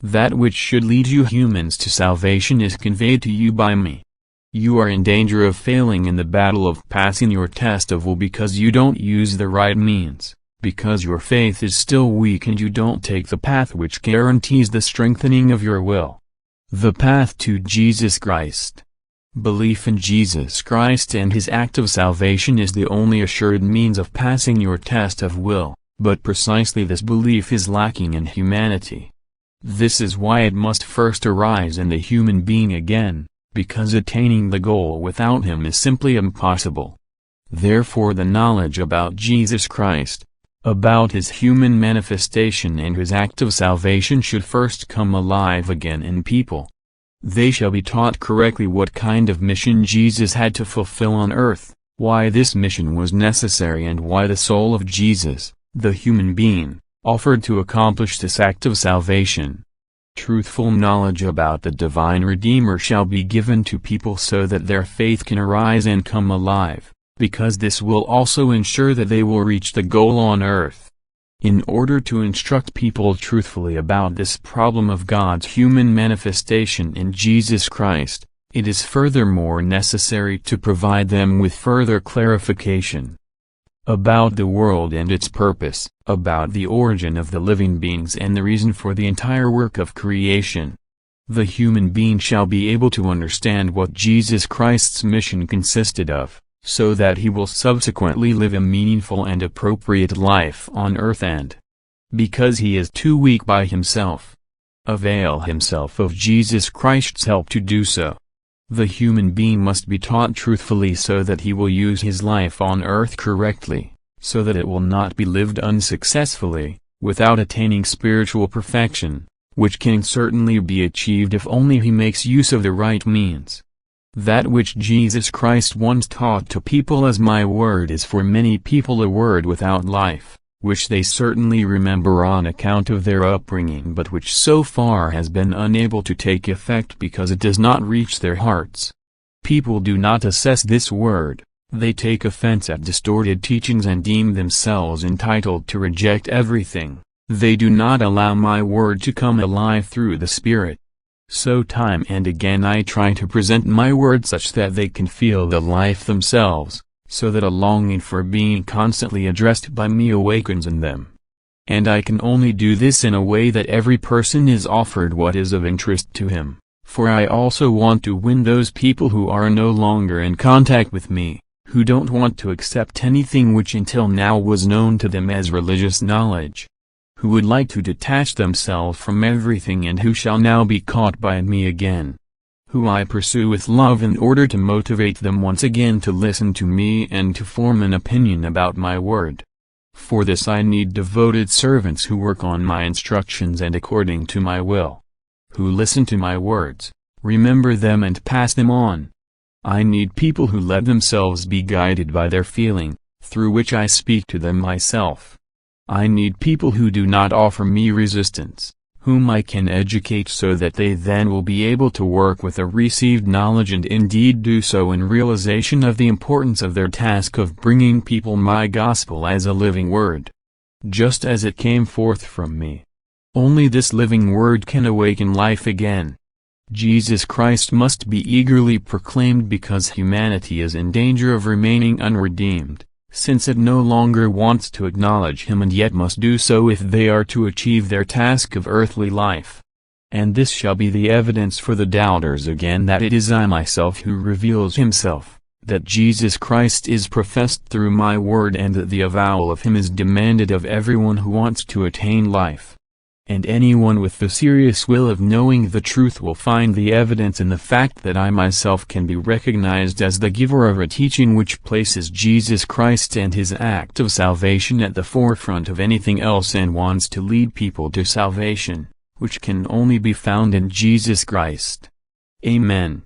That which should lead you humans to salvation is conveyed to you by me. You are in danger of failing in the battle of passing your test of will because you don't use the right means, because your faith is still weak and you don't take the path which guarantees the strengthening of your will. The path to Jesus Christ. Belief in Jesus Christ and his act of salvation is the only assured means of passing your test of will, but precisely this belief is lacking in humanity. This is why it must first arise in the human being again, because attaining the goal without him is simply impossible. Therefore the knowledge about Jesus Christ, about his human manifestation and his act of salvation should first come alive again in people. They shall be taught correctly what kind of mission Jesus had to fulfill on earth, why this mission was necessary and why the soul of Jesus, the human being, offered to accomplish this act of salvation. Truthful knowledge about the divine Redeemer shall be given to people so that their faith can arise and come alive, because this will also ensure that they will reach the goal on earth. In order to instruct people truthfully about this problem of God's human manifestation in Jesus Christ, it is furthermore necessary to provide them with further clarification about the world and its purpose, about the origin of the living beings and the reason for the entire work of creation. The human being shall be able to understand what Jesus Christ's mission consisted of, so that he will subsequently live a meaningful and appropriate life on earth and, because he is too weak by himself, avail himself of Jesus Christ's help to do so. The human being must be taught truthfully so that he will use his life on earth correctly, so that it will not be lived unsuccessfully, without attaining spiritual perfection, which can certainly be achieved if only he makes use of the right means. That which Jesus Christ once taught to people as my word is for many people a word without life, which they certainly remember on account of their upbringing but which so far has been unable to take effect because it does not reach their hearts. People do not assess this word, they take offense at distorted teachings and deem themselves entitled to reject everything. They do not allow my word to come alive through the Spirit. So time and again I try to present my word such that they can feel the life themselves, so that a longing for being constantly addressed by me awakens in them. And I can only do this in a way that every person is offered what is of interest to him, for I also want to win those people who are no longer in contact with me, who don't want to accept anything which until now was known to them as religious knowledge, who would like to detach themselves from everything and who shall now be caught by me again, who I pursue with love in order to motivate them once again to listen to me and to form an opinion about my word. For this I need devoted servants who work on my instructions and according to my will, who listen to my words, remember them and pass them on. I need people who let themselves be guided by their feeling, through which I speak to them myself. I need people who do not offer me resistance, whom I can educate so that they then will be able to work with the received knowledge and indeed do so in realization of the importance of their task of bringing people my gospel as a living word, just as it came forth from me. Only this living word can awaken life again. Jesus Christ must be eagerly proclaimed because humanity is in danger of remaining unredeemed, since it no longer wants to acknowledge him and yet must do so if they are to achieve their task of earthly life. And this shall be the evidence for the doubters again that it is I myself who reveals himself, that Jesus Christ is professed through my word and that the avowal of him is demanded of everyone who wants to attain life. And anyone with the serious will of knowing the truth will find the evidence in the fact that I myself can be recognized as the giver of a teaching which places Jesus Christ and his act of salvation at the forefront of anything else and wants to lead people to salvation, which can only be found in Jesus Christ. Amen.